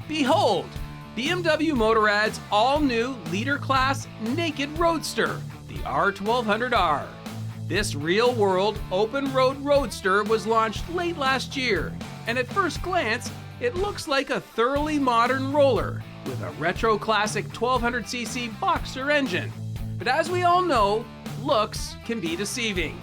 Behold, BMW Motorrad's all-new leader-class naked roadster, the R1200R. This real-world, open-road roadster was launched late last year, and at first glance, it looks like a thoroughly modern roller with a retro classic 1200cc boxer engine. But as we all know, looks can be deceiving.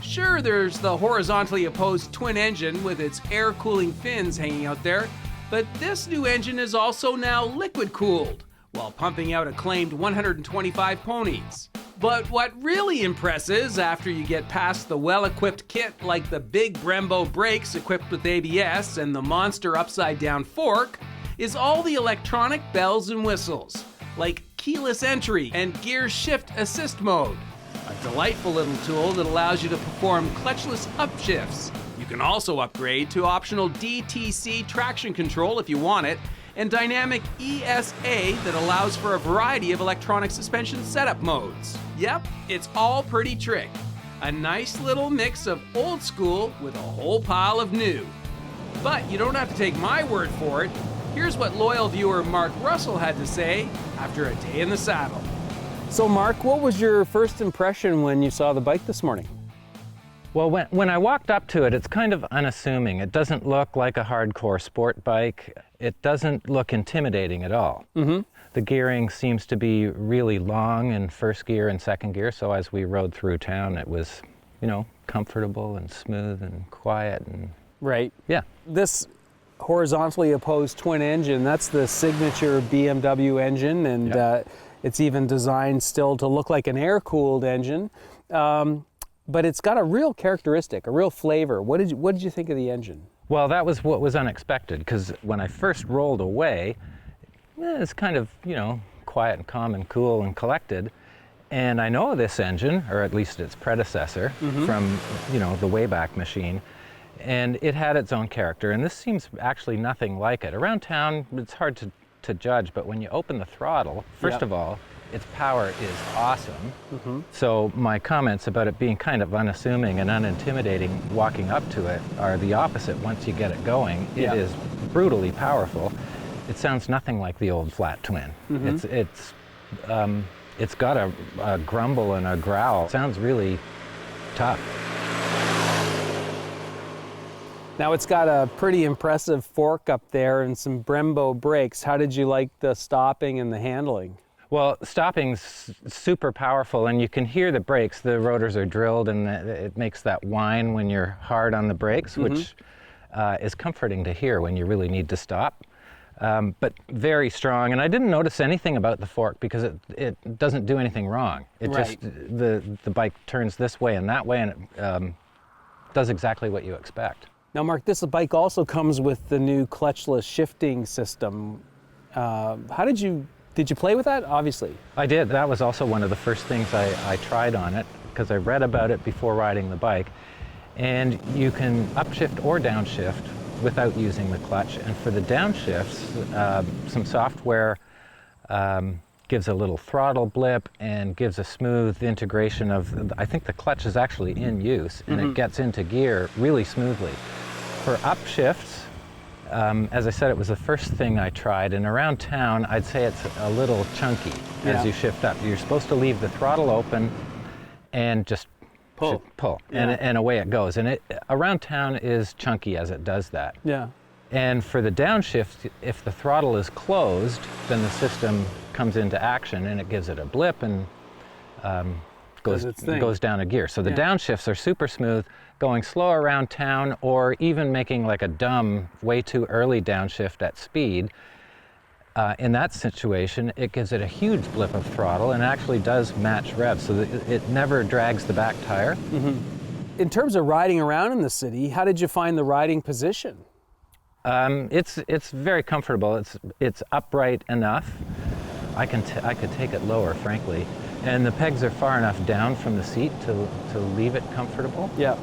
Sure, there's the horizontally opposed twin engine with its air-cooling fins hanging out there, but this new engine is also now liquid-cooled, while pumping out a claimed 125 ponies. But what really impresses after you get past the well-equipped kit like the big Brembo brakes equipped with ABS and the monster upside-down fork is all the electronic bells and whistles, like keyless entry and gear shift assist mode. A delightful little tool that allows you to perform clutchless upshifts. You can also upgrade to optional DTC traction control if you want it, and dynamic ESA that allows for a variety of electronic suspension setup modes. Yep, it's all pretty trick. A nice little mix of old school with a whole pile of new. But you don't have to take my word for it. Here's what loyal viewer Mark Russell had to say after a day in the saddle. So Mark, what was your first impression when you saw the bike this morning? Well, when I walked up to it, it's kind of unassuming. It doesn't look like a hardcore sport bike. It doesn't look intimidating at all. Mm-hmm. The gearing seems to be really long in first gear and second gear, so as we rode through town, it was, comfortable and smooth and quiet and... Right. Yeah. This horizontally opposed twin engine, that's the signature BMW engine, and it's even designed still to look like an air-cooled engine. But it's got a real characteristic, a real flavor. What did you think of the engine? Well, that was what was unexpected, because when I first rolled away, it's kind of, quiet and calm and cool and collected. And I know this engine, or at least its predecessor, from, the Wayback Machine, and it had its own character. And this seems actually nothing like it. Around town, it's hard to judge, but when you open the throttle, first of all, its power is awesome. So my comments about it being kind of unassuming and unintimidating walking up to it are the opposite once you get it going. It is brutally powerful. It sounds nothing like the old flat twin. It's got a grumble and a growl. It sounds really tough. Now it's got a pretty impressive fork up there and some Brembo brakes. How did you like the stopping and the handling? Well, stopping's super powerful, and you can hear the brakes. The rotors are drilled, and it makes that whine when you're hard on the brakes, which is comforting to hear when you really need to stop. But very strong, and I didn't notice anything about the fork because it doesn't do anything wrong. It just, the bike turns this way and that way, and it does exactly what you expect. Now, Mark, this bike also comes with the new clutchless shifting system. Did you play with that? Obviously. I did. That was also one of the first things I tried on it, because I read about it before riding the bike. And you can upshift or downshift without using the clutch. And for the downshifts, some software gives a little throttle blip and gives a smooth integration of, I think the clutch is actually in use, and it gets into gear really smoothly. For upshifts, as I said, it was the first thing I tried, and around town, I'd say it's a little chunky as you shift up. You're supposed to leave the throttle open and just pull, and away it goes. And around town is chunky as it does that. Yeah. And for the downshift, if the throttle is closed, then the system comes into action and it gives it a blip and goes down a gear. So the downshifts are super smooth, going slow around town, or even making like a dumb, way too early downshift at speed. In that situation, it gives it a huge blip of throttle and actually does match rev, so that it never drags the back tire. In terms of riding around in the city, how did you find the riding position? It's very comfortable. It's upright enough. I could take it lower, frankly. And the pegs are far enough down from the seat to leave it comfortable. Yeah.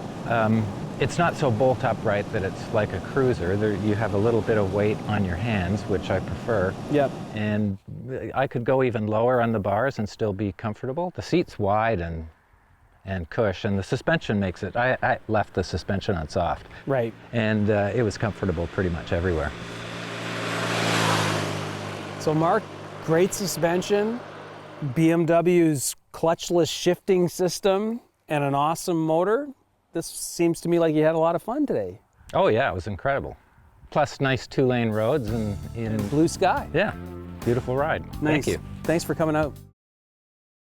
It's not so bolt upright that it's like a cruiser. You have a little bit of weight on your hands, which I prefer. Yep. And I could go even lower on the bars and still be comfortable. The seat's wide and cush, and the suspension makes it. I left the suspension on soft. Right. And it was comfortable pretty much everywhere. So Mark, great suspension, BMW's clutchless shifting system, and an awesome motor. This seems to me like you had a lot of fun today. Oh yeah, it was incredible. Plus nice 2-lane roads and Blue sky. yeah, beautiful ride. Nice. Thank you. Thanks for coming out.